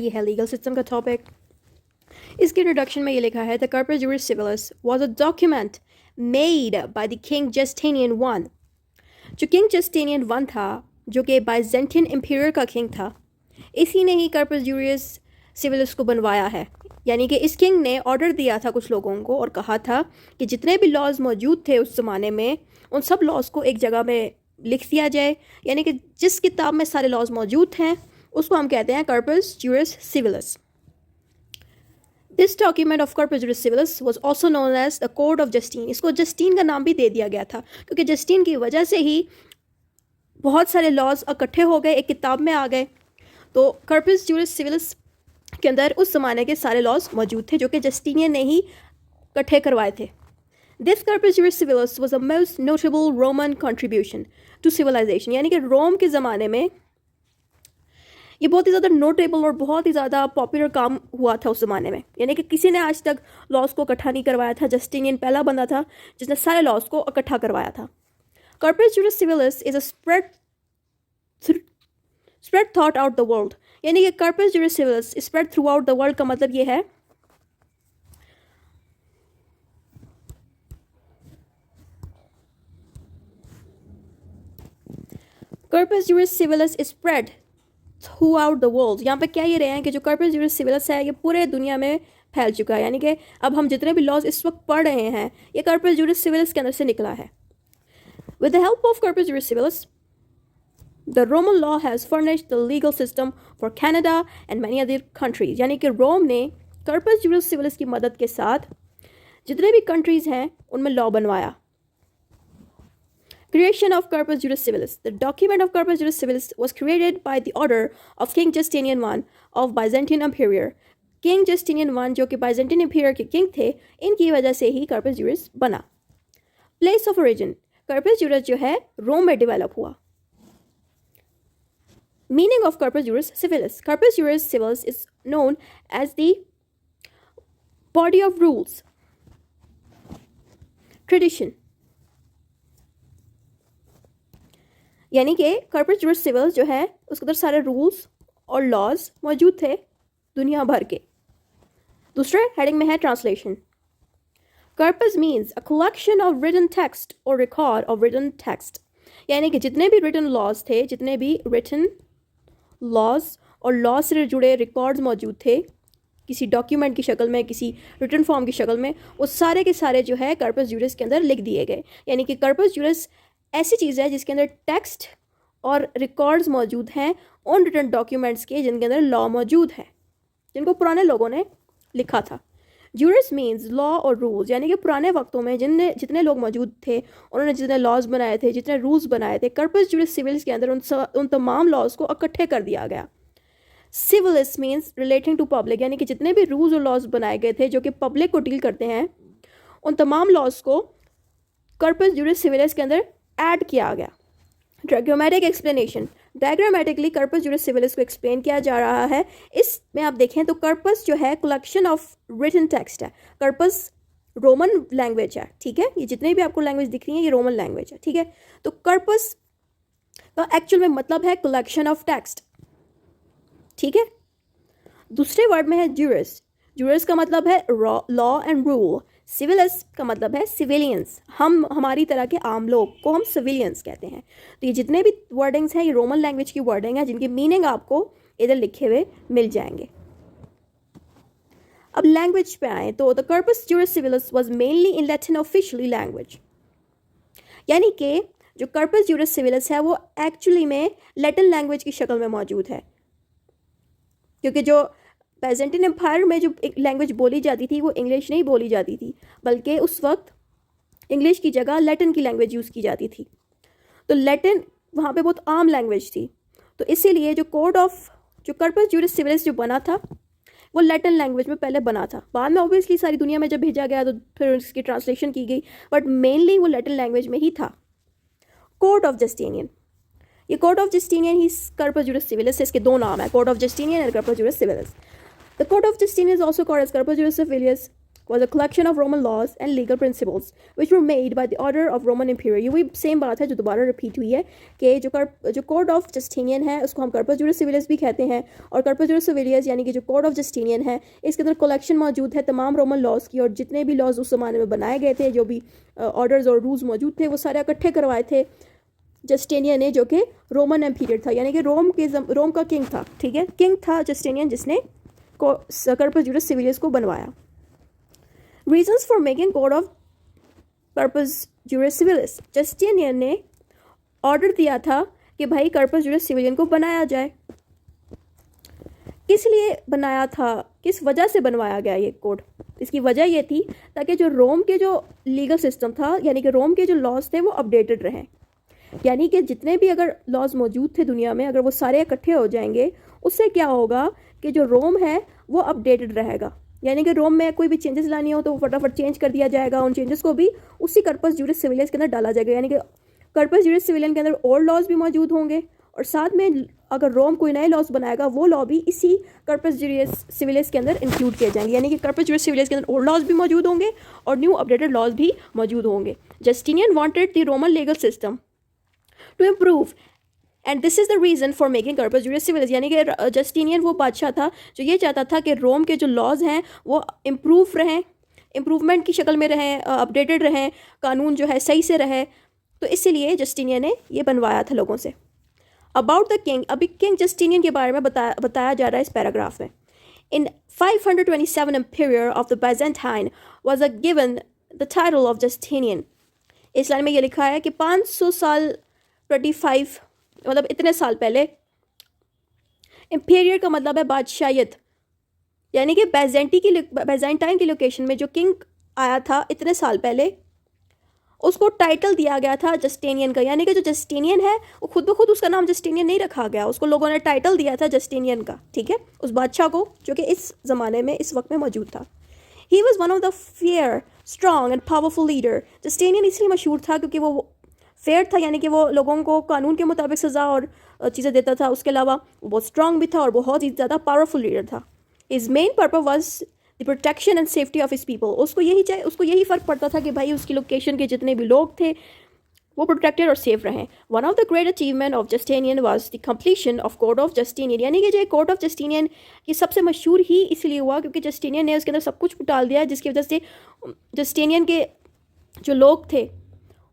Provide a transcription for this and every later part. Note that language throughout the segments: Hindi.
ये है लीगल सिस्टम का टॉपिक। इसके इंट्रोडक्शन में ये लिखा है the corpus juris civilis was a document made by the king Justinian one. जो किंग जस्टिनियन वन था, जो कि बाइजेंटियन एम्पायर का किंग था, इसी ने ही कॉर्पस जुरिस सिविलिस को बनवाया है। यानी कि इस किंग ने ऑर्डर दिया था कुछ लोगों को और कहा था कि जितने भी लॉज मौजूद थे उस ज़माने में, उन सब लॉज को एक जगह में लिख दिया जाए। यानी कि जिस किताब में सारे लॉज मौजूद हैं उसको हम कहते हैं corpus juris civilis. This document of corpus juris civilis was also known as the code of Justin. इसको जस्टिन का नाम भी दे दिया गया था क्योंकि जस्टिन की वजह से ही बहुत सारे लॉज इकट्ठे हो गए, एक किताब में आ गए। तो कॉर्पस जुरिस सिविलिस के अंदर उस ज़माने के सारे लॉज मौजूद थे जो कि जस्टिनियन ने ही इकट्ठे करवाए थे। This corpus juris civilis was the most notable Roman contribution to civilisation. यानी कि रोम के ज़माने में ये बहुत ही ज़्यादा नोटेबल और बहुत ही ज़्यादा पॉपुलर काम हुआ था उस ज़माने में। यानी कि किसी ने आज तक लॉज को इकट्ठा नहीं करवाया था। जस्टिनियन पहला बंदा था जिसने सारे लॉज को इकट्ठा करवाया था। Corpus juris civilis is a spread थॉट आउट द वर्ल्ड। यानी कि corpus juris civilis spread throughout the world का मतलब ये है corpus juris civilis spread throughout the world. यहाँ पे क्या ये रहे हैं कि जो कॉर्पस जुरिस सिविलिस है ये पूरे दुनिया में फैल चुका है। यानी कि अब हम जितने भी लॉज इस वक्त पढ़ रहे हैं ये कॉर्पस जुरिस सिविलिस के अंदर से निकला है। With the help of corpus juris civilis the Roman law has furnished the legal system for Canada and many other countries. यानी कि रोम ने कॉर्पस जुरिस सिविलिस की मदद के साथ जितने भी कंट्रीज़ हैं उनमें लॉ बनवाया। Creation of Corpus Juris Civilis. The document of Corpus Juris Civilis was created by the order of King Justinian I of Byzantine Empire. King Justinian I जो कि Byzantine Empire के किंग थे, इनकी वजह से ही Corpus Juris बना। Place of origin. Corpus Juris जो है रोम में डेवलप हुआ। Meaning of Corpus Juris Civilis. Corpus Juris Civilis is known as the body of rules, tradition. यानी कि कॉर्पस जुरिस सिविलिस जो है उसके अंदर सारे रूल्स और लॉज मौजूद थे दुनिया भर के। दूसरे हेडिंग में है translation. Corpus means a collection of written text और रिकॉर्ड ऑफ रिटन टेक्स्ट। यानी कि जितने भी रिटन लॉज थे, जितने भी रिटन लॉज और लॉ से जुड़े रिकॉर्ड्स मौजूद थे किसी डॉक्यूमेंट की शक्ल में, किसी रिटन फॉर्म की शक्ल में, वो सारे के सारे जो है कॉर्पस जुरिस के अंदर लिख दिए गए। यानी कि कॉर्पस जुरिस ऐसी चीज़ है जिसके अंदर टेक्स्ट और रिकॉर्ड्स मौजूद हैं उन रिटन डॉक्यूमेंट्स के जिनके अंदर लॉ मौजूद है, जिनको पुराने लोगों ने लिखा था। जुरिस मीन्स लॉ और रूल्स। यानी कि पुराने वक्तों में जितने लोग मौजूद थे उन्होंने जितने लॉज बनाए थे, जितने रूल्स बनाए थे, कॉर्पस जुरिस सिविलिस के अंदर उन तमाम लॉज को इकट्ठे कर दिया गया। सिविलिस मीन्स रिलेटिंग टू पब्लिक। यानी कि जितने भी रूल्स और लॉज बनाए गए थे जो कि पब्लिक को डील करते हैं, उन तमाम लॉज को कॉर्पस जुरिस सिविलिस के अंदर ऐड किया गया। Diagrammatic explanation. Diagrammatically corpus juris civilis को एक्सप्लेन किया जा रहा है। इसमें आप देखें तो कॉर्पस जो है कलेक्शन ऑफ रिटन टेक्स्ट है। कॉर्पस रोमन लैंग्वेज है, ठीक है। ये जितने भी आपको लैंग्वेज दिख रही है ये रोमन लैंग्वेज है, ठीक है। तो कॉर्पस का एक्चुअल में मतलब है कलेक्शन ऑफ टेक्स्ट, ठीक है। दूसरे वर्ड में है जुरिस। जुरिस का मतलब है लॉ एंड रूल। सिविलिस का मतलब है सिविलियंस। हमारी तरह के आम लोग को हम सिविलियंस कहते हैं। तो ये जितने भी वर्डिंग्स हैं ये रोमन लैंग्वेज की वर्डिंग है जिनकी मीनिंग आपको इधर लिखे हुए मिल जाएंगे। अब लैंग्वेज पे आए तो the corpus juris civilis was mainly in Latin officially language. यानी कि जो कॉर्पस जुरिस सिविलिस है वो एक्चुअली में लैटिन लैंग्वेज की शक्ल में मौजूद है, क्योंकि जो बाइजेंटाइन एम्पायर में जो एक लैंग्वेज बोली जाती थी वो इंग्लिश नहीं बोली जाती थी, बल्कि उस वक्त इंग्लिश की जगह लैटिन की लैंग्वेज यूज़ की जाती थी। तो लैटिन वहाँ पे बहुत आम लैंग्वेज थी। तो इसीलिए जो कॉर्पस जुरिस सिविलिस जो बना था वो लैटिन लैंग्वेज में पहले बना था। बाद में ऑब्वियसली सारी दुनिया में जब भेजा गया तो फिर उसकी ट्रांसलेशन की गई, बट मेनली वो लैटिन लैंग्वेज में ही था। Code of Justinian. ये कोड ऑफ जस्टिनियन ही कॉर्पस जुरिस सिविलिस है। इसके दो नाम है, code of Justinian and corpus juris civilis. The Code of Justinian is also called as Corpus Juris Civilis. was a collection of Roman laws and legal principles which were made by the order of Roman Emperor. ये वही सेम बात है जो दोबारा रिपीट हुई है कि जो कोड ऑफ जस्टिनियन है उसको हम कर्पस जुरिस सिविलिस भी कहते हैं, और कर्पस जुरिस सिविलिस यानी कि जो कोड ऑफ जस्टिनियन है इसके अंदर कलेक्शन मौजूद है तमाम रोमन लॉज की, और जितने भी लॉज उस ज़माने में बनाए गए थे, जो भी ऑर्डर्स और रूल्स मौजूद थे, वो सारे इकट्ठे करवाए थे जस्टिनियन ने, जो कि रोमन एम्पीरियर था, यानी कि रोम का किंग था। ठीक है, किंग था जस्टिनियन जिसने कर्पस जुरिस सिविलिस को बनवाया। Reasons for making code of corpus juris civilis, Justinian ने ऑर्डर दिया था कि भाई कर्पस जुरिस सिविलियन को बनाया जाए। किस लिए बनाया था, किस वजह से बनवाया गया ये कोड? इसकी वजह ये थी ताकि जो रोम के जो लीगल सिस्टम था, यानी कि रोम के जो लॉज थे वो अपडेटेड रहें, यानी कि जितने भी अगर लॉज मौजूद थे दुनिया में, अगर वो सारे इकट्ठे हो जाएंगे, उससे क्या होगा कि जो रोम है वो अपडेटेड रहेगा, यानी कि रोम में कोई भी चेंजेस लानी हो तो वो फटाफट चेंज कर दिया जाएगा, उन चेंजेस को भी उसी कर्पस जुरिस सिविलिस के अंदर डाला जाएगा, यानी कि कर्पस जुरिस सिविलियन के अंदर ओल्ड लॉज भी मौजूद होंगे, और साथ में अगर रोम कोई नए लॉज बनाएगा वो लॉ भी इसी कर्पस जुरिस सिविलिस के अंदर इंक्लूड किए जाएंगे, यानी कि कर्पस जुरिस सिविलिस के अंदर ओल्ड लॉज भी मौजूद होंगे और न्यू अपडेटेड लॉज भी मौजूद होंगे। Justinian wanted the Roman legal system to improve and this is the reason for making corpus juris civilis, यानी कि जस्टिनियन वो बादशाह था जो ये चाहता था कि रोम के जो लॉज हैं वो इम्प्रूव रहें, इम्प्रूवमेंट की शक्ल में रहें, अपडेटेड रहें, कानून जो है सही से रहे, तो इसीलिए जस्टिनियन ने ये बनवाया था लोगों से। अबाउट द किंग, अभी किंग जस्टिनियन के बारे में बताया जा रहा है इस पैराग्राफ में। In 527 emperor of the Byzantine was given the title of Justinian. इस लाइन में ये लिखा है कि 500 साल 25 मतलब इतने साल पहले, इम्पीरियर का मतलब है बादशाहियत, यानी कि बैजेंटाइन की लोकेशन में जो किंग आया था इतने साल पहले, उसको टाइटल दिया गया था जस्टिनियन का, यानी कि जो जस्टिनियन है वो खुद ब खुद उसका नाम जस्टिनियन नहीं रखा गया, उसको लोगों ने टाइटल दिया था जस्टिनियन का। ठीक है, उस बादशाह को जो कि इस ज़माने में इस वक्त में मौजूद था। He was one of the fair strong and powerful leader. Justinian इसलिए मशहूर था क्योंकि वो फेयर था, यानी कि वो लोगों को कानून के मुताबिक सज़ा और चीज़ें देता था, उसके अलावा वो बहुत स्ट्रॉन्ग भी था और बहुत ही ज़्यादा पावरफुल लीडर था। His main purpose was the protection and safety of his people. उसको यही फ़र्क पड़ता था कि भाई उसकी लोकेशन के जितने भी लोग थे वो प्रोटेक्टेड और सेफ रहें। One of the great achievement of Justinian was the completion of code of Justinian, यानी कि जो कोड ऑफ जस्टिनियन ये सबसे मशहूर ही इसलिए हुआ क्योंकि जस्टिनियन ने उसके अंदर सब कुछ डाल दिया, जिसकी वजह से जस्टिनियन के जो लोग थे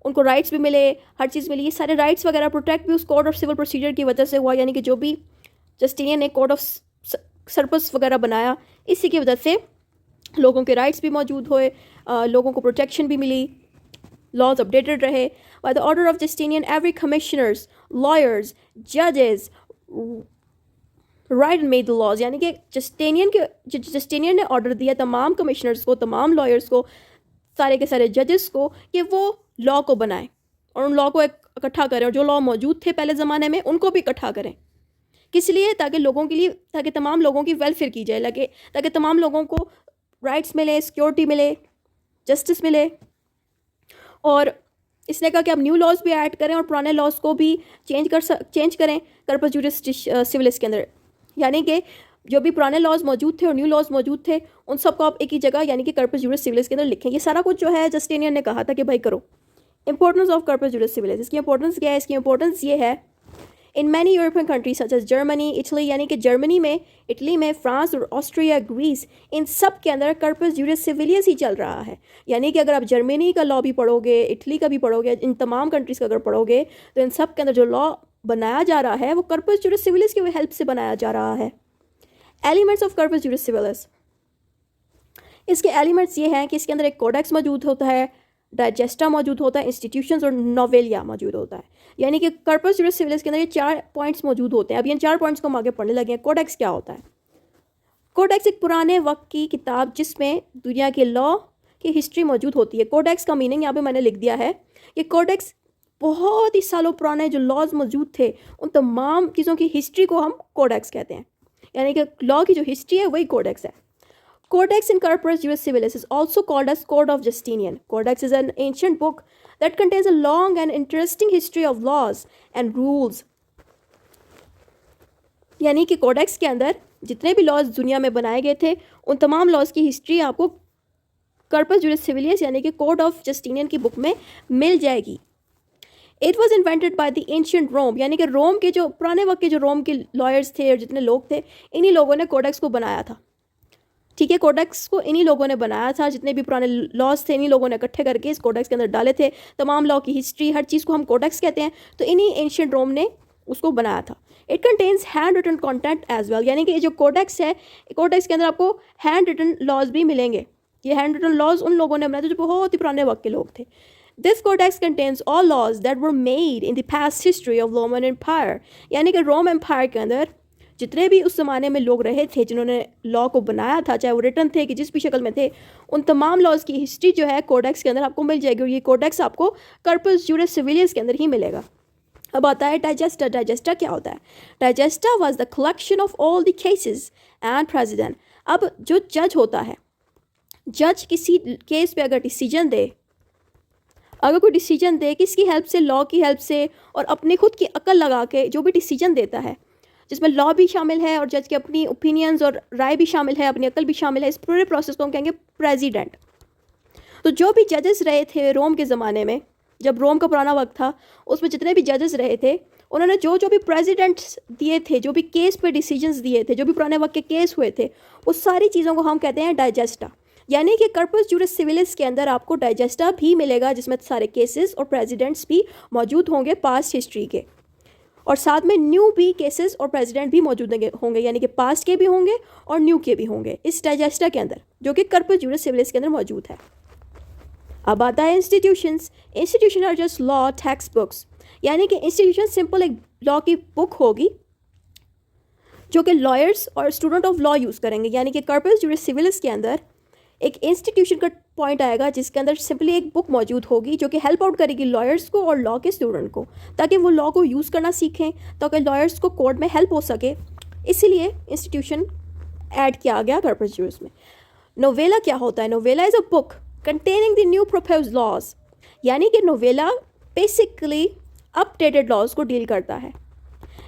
उनको राइट्स भी मिले, हर चीज़ मिली। ये सारे राइट्स वगैरह प्रोटेक्ट भी उस कोड ऑफ सिविल प्रोसीजर की वजह से हुआ, यानी कि जो भी जस्टिनियन ने कोड ऑफ सर्पस वगैरह बनाया, इसी की वजह से लोगों के राइट्स भी मौजूद हुए, लोगों को प्रोटेक्शन भी मिली, लॉज अपडेटेड रहे। By the order of Justinian every commissioners, lawyers, जजेस write and made the laws, यानी कि जस्टिनियन ने ऑर्डर दिया तमाम कमिश्नर्स को, तमाम लॉयर्स को, सारे के सारे जजेस को कि वो लॉ को बनाएं और उन लॉ को इकट्ठा करें, और जो लॉ मौजूद थे पहले ज़माने में उनको भी इकट्ठा करें। किस लिए? ताकि लोगों के लिए, ताकि तमाम लोगों की वेलफेयर की जाए, ताकि तमाम लोगों को राइट्स मिले, सिक्योरिटी मिले, जस्टिस मिले। और इसने कहा कि अब न्यू लॉज भी ऐड करें और पुराने लॉज को भी चेंज करें कर्पस जुरिस सिविलिस के अंदर, यानी कि जो भी पुराने लॉज मौजूद थे और न्यू लॉज मौजूद थे उन सबको आप एक ही जगह यानी कि कर्पस जुरिस सिविलिस के अंदर लिखें। ये सारा कुछ जो है जस्टिनियन ने कहा था कि भाई करो। Importance of corpus juris civilis, इसकी इंपॉर्टेंस क्या है? इसकी इंपॉर्टेंस ये है, in many European countries such as Germany, Italy, यानी कि जर्मनी में, इटली में, फ्रांस और ऑस्ट्रिया, ग्रीस, इन सब के अंदर कर्पस जुरिस सिविलिस ही चल रहा है। यानी कि अगर आप जर्मनी का लॉ भी पढ़ोगे, इटली का भी पढ़ोगे, इन तमाम कंट्रीज़ का अगर पढ़ोगे तो इन सब के अंदर जो लॉ बनाया जा रहा है वो कर्पस जुरिस सिविलिस की हेल्प से बनाया जा रहा है। एलिमेंट्स ऑफ कर्पस जुरिस सिविलिस, इसके एलिमेंट्स ये हैं कि इसके अंदर एक कोडेक्स मौजूद होता है, डाइजेस्टा मौजूद होता है, इंस्टीट्यूशंस और नोवेलिया मौजूद होता है। यानी कि कर्पस जुरिस सिविलिस के अंदर ये 4 पॉइंट्स मौजूद होते हैं। अब ये 4 पॉइंट्स को हम आगे पढ़ने लगे हैं। कोडेक्स क्या होता है? कोडेक्स एक पुराने वक्त की किताब जिसमें दुनिया के लॉ की हिस्ट्री मौजूद होती है। कोडेक्स का मीनिंग यहाँ पे मैंने लिख दिया है। ये कोडेक्स बहुत ही सालों पुराने जो लॉज मौजूद थे उन तमाम चीज़ों की हिस्ट्री को हम कोडेक्स कहते हैं, यानी कि लॉ की जो हिस्ट्री है वही कोडेक्स है। Codex in Corpus Juris Civilis is also called as Code of Justinian. Codex is an ancient book that contains a long and interesting history of laws and rules. यानी कि कोडेक्स के अंदर जितने भी लॉज दुनिया में बनाए गए थे उन तमाम लॉज की हिस्ट्री आपको कर्पस जुरिस सिविलियस यानी कि कोड ऑफ जस्टिनियन की बुक में मिल जाएगी। It was invented by the ancient Rome, यानी कि रोम के जो पुराने वक्त के जो रोम के लॉयर्स थे और जितने लोग थे, इन्हीं लोगों ने कोडेक्स को बनाया था। ठीक है, कोडेक्स को इन्हीं लोगों ने बनाया था, जितने भी पुराने लॉज थे इन्हीं लोगों ने इकट्ठे करके इस कोडेक्स के अंदर डाले थे। तमाम लॉ की हिस्ट्री, हर चीज़ को हम कोडेक्स कहते हैं, तो इन्हीं एंशियंट रोम ने उसको बनाया था। It contains hand written content as well, यानी कि ये जो कोडेक्स है, कोडेक्स के अंदर आपको हैंड रिटन लॉज भी मिलेंगे। ये हैंड रिटन लॉज उन लोगों ने बनाए थे जो बहुत ही पुराने वक्त के लोग थे। This codex contains all laws that were made in the past history of Roman empire, यानी कि रोम एम्पायर के अंदर जितने भी उस ज़माने में लोग रहे थे जिन्होंने लॉ को बनाया था, चाहे वो रिटन थे कि जिस भी शक्ल में थे, उन तमाम लॉज की हिस्ट्री जो है कोडेक्स के अंदर आपको मिल जाएगी। और ये कोडेक्स आपको कर्पस जुरिस सिविलियस के अंदर ही मिलेगा। अब आता है डाइजेस्टा। डाइजेस्टा क्या होता है? Digesta was the collection of all the cases and president. अब जो जज होता है, जज किसी केस पे अगर डिसीजन दे, अगर कोई डिसीजन दे किसकी हेल्प से, लॉ की हेल्प से और अपनी खुद की अकल लगा के जो भी डिसीजन देता है, जिसमें लॉ भी शामिल है और जज के अपनी ओपिनियंस और राय भी शामिल है, अपनी अकल भी शामिल है, इस पूरे प्रोसेस को हम कहेंगे प्रेसिडेंट। तो जो भी जजेस रहे थे रोम के ज़माने में, जब रोम का पुराना वक्त था, उसमें जितने भी जजेस रहे थे, उन्होंने जो जो भी प्रेसिडेंट्स दिए थे, जो भी केस पे डिसीजंस दिए थे, जो भी पुराने वक्त के केस हुए थे, उस सारी चीज़ों को हम कहते हैं डाइजेस्टा। यानी कि कर्पस जुरिस सिविलिस के अंदर आपको डाइजेस्टा भी मिलेगा, जिसमें सारे केसेस और प्रेसिडेंट्स भी मौजूद होंगे पास्ट हिस्ट्री के, और साथ में न्यू भी केसेस और प्रेसिडेंट भी मौजूद होंगे, यानी कि पास्ट के भी होंगे और न्यू के भी होंगे इस डाइजेस्टा के अंदर, जो कि कर्पस जुरिस सिविलिस के अंदर मौजूद है। अब आता है institutions. Institution are just law text books, यानी कि इंस्टीट्यूशन सिंपल एक लॉ की बुक होगी जो कि लॉयर्स और स्टूडेंट ऑफ लॉ यूज़ करेंगे। यानी कि कर्पस जुरिस सिविलिस के अंदर एक इंस्टीट्यूशन का पॉइंट आएगा जिसके अंदर सिंपली एक बुक मौजूद होगी जो कि हेल्प आउट करेगी लॉयर्स को और लॉ के स्टूडेंट को, ताकि वो लॉ को यूज़ करना सीखें, ताकि लॉयर्स को कोर्ट में हेल्प हो सके। इसीलिए इंस्टीट्यूशन ऐड किया गया कर्पस जुरिस में। नोवेला क्या होता है? Novella is a book containing the new proposed laws, यानी कि नोवेला बेसिकली अपडेटेड लॉज को डील करता है।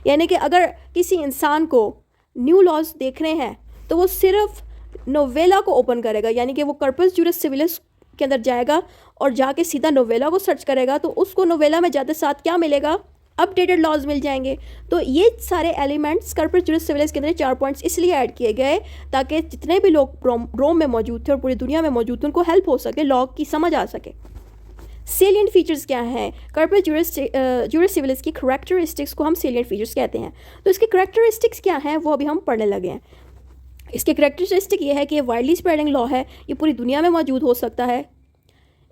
यानी कि अगर किसी इंसान को न्यू लॉज देखने हैं तो वो सिर्फ नोवेला को ओपन करेगा, यानी कि वो कर्पस जुरिस सिविलिस के अंदर जाएगा और जाके सीधा नोवेला को सर्च करेगा, तो उसको नोवेला में जाते साथ क्या मिलेगा? अपडेटेड लॉज मिल जाएंगे। तो ये सारे एलिमेंट्स कर्पस जुरिस सिविलिस के अंदर 4 पॉइंट्स इसलिए ऐड किए गए ताकि जितने भी लोग रोम में मौजूद थे और पूरी दुनिया में मौजूद थे उनको हेल्प हो सके, लॉ की समझ आ सके। सेलिएंट फीचर्स क्या हैं? कर्पस जुरिस सिविलिस की करैक्टरिस्टिक्स को हम सेलिएंट फीचर्स कहते हैं। तो इसके करैक्टरिस्टिक्स क्या हैं वो अभी हम पढ़ने लगे हैं। इसके करैक्टरिस्टिक ये है कि ये वाइडली स्प्रेडिंग लॉ है, ये पूरी दुनिया में मौजूद हो सकता है।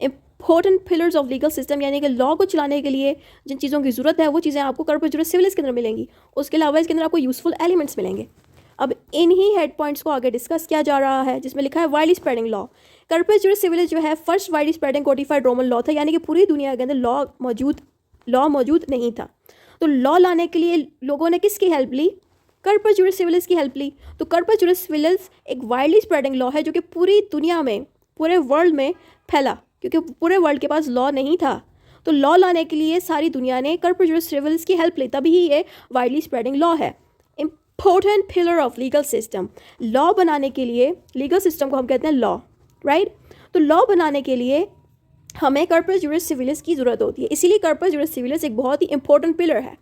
Important pillars of legal system, यानी कि लॉ को चलाने के लिए जिन चीज़ों की ज़रूरत है वो चीज़ें आपको कर्पस जुरिस सिविलिस के अंदर मिलेंगी। उसके अलावा इसके अंदर आपको यूज़फुल एलिमेंट्स मिलेंगे। अब इन्हीं हेड पॉइंट्स को आगे डिस्कस किया जा रहा है, जिसमें लिखा है widely spreading law. Corpus juris सिविलिस जो है first widely spreading codified Roman law था, यानी कि पूरी दुनिया के अंदर लॉ मौजूद नहीं था। तो लॉ लाने के लिए लोगों ने किसकी हेल्प ली? कर्पस जुरिस सिविलिस की हेल्प ली। तो कर्पस जुरिस सिविलिस एक वाइडली स्प्रेडिंग लॉ है जो कि पूरी दुनिया में, पूरे वर्ल्ड में फैला, क्योंकि पूरे वर्ल्ड के पास लॉ नहीं था। तो लॉ लाने के लिए सारी दुनिया ने कर्पस जुरिस सिविलिस की हेल्प ली, तभी ये वाइडली स्प्रेडिंग लॉ है। Important pillar of legal system, law बनाने के लिए, लीगल सिस्टम को हम कहते हैं लॉ, राइट? तो लॉ बनाने के लिए हमें कर्पस जुरिस सिविलिस की ज़रूरत होती है, इसीलिए कर्पस जुरिस सिविलिस एक बहुत ही इंपॉर्टेंट पिलर है।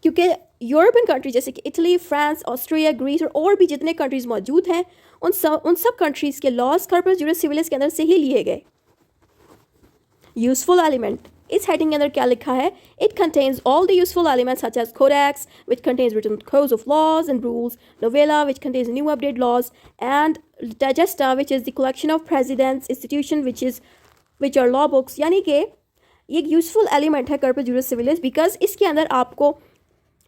क्योंकि यूरोपियन कंट्री जैसे कि इटली, फ्रांस, ऑस्ट्रिया, ग्रीस और भी जितने कंट्रीज़ मौजूद हैं, उन सब कंट्रीज़ के लॉज कर्पस जुरिस सिविलिस के अंदर से ही लिए गए। यूज़फुल एलिमेंट, इस हेडिंग के अंदर क्या लिखा है? It contains all the useful elements such as codex which contains written codes of laws and rules, novella which contains new update laws, and digesta which is the collection of presidents, institution which are law books. यानी कि ये एक यूज़फुल एलिमेंट है कर्पस जुरिस सिविलिस, बिकॉज इसके अंदर आपको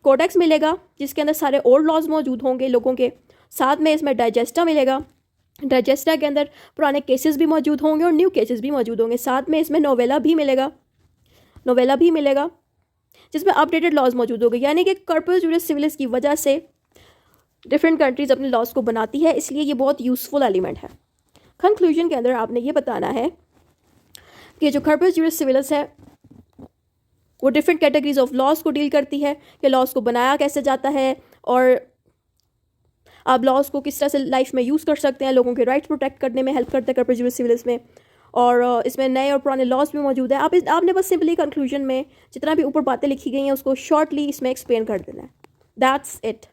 कोडेक्स मिलेगा जिसके अंदर सारे ओल्ड लॉज मौजूद होंगे लोगों के, साथ में इसमें डाइजेस्टा मिलेगा, डाइजेस्टा के अंदर पुराने केसेस भी मौजूद होंगे और न्यू केसेस भी मौजूद होंगे, साथ में इसमें नोवेला भी मिलेगा जिसमें अपडेटेड लॉज मौजूद होंगे। यानी कि कर्पस जुरिस सिविलिस की वजह से डिफरेंट कंट्रीज़ अपने लॉज को बनाती है, इसलिए ये बहुत यूज़फुल एलिमेंट है। कंक्लूजन के अंदर आपने ये बताना है कि जो कर्पस जुरिस सिविलिस है वो डिफरेंट कैटेगरीज ऑफ लॉज को डील करती है कि लॉज को बनाया कैसे जाता है और आप लॉज को किस तरह से लाइफ में यूज़ कर सकते हैं, लोगों के राइट्स प्रोटेक्ट करने में हेल्प करते हैं कॉर्पोरेट जुडिस सिविल्स में। और इसमें नए और पुराने लॉज भी मौजूद है। आपने बस सिंपली कंक्लूजन में जितना भी ऊपर बातें लिखी गई हैं उसको शॉर्टली इसमें एक्सप्लेन कर देना है। That's it.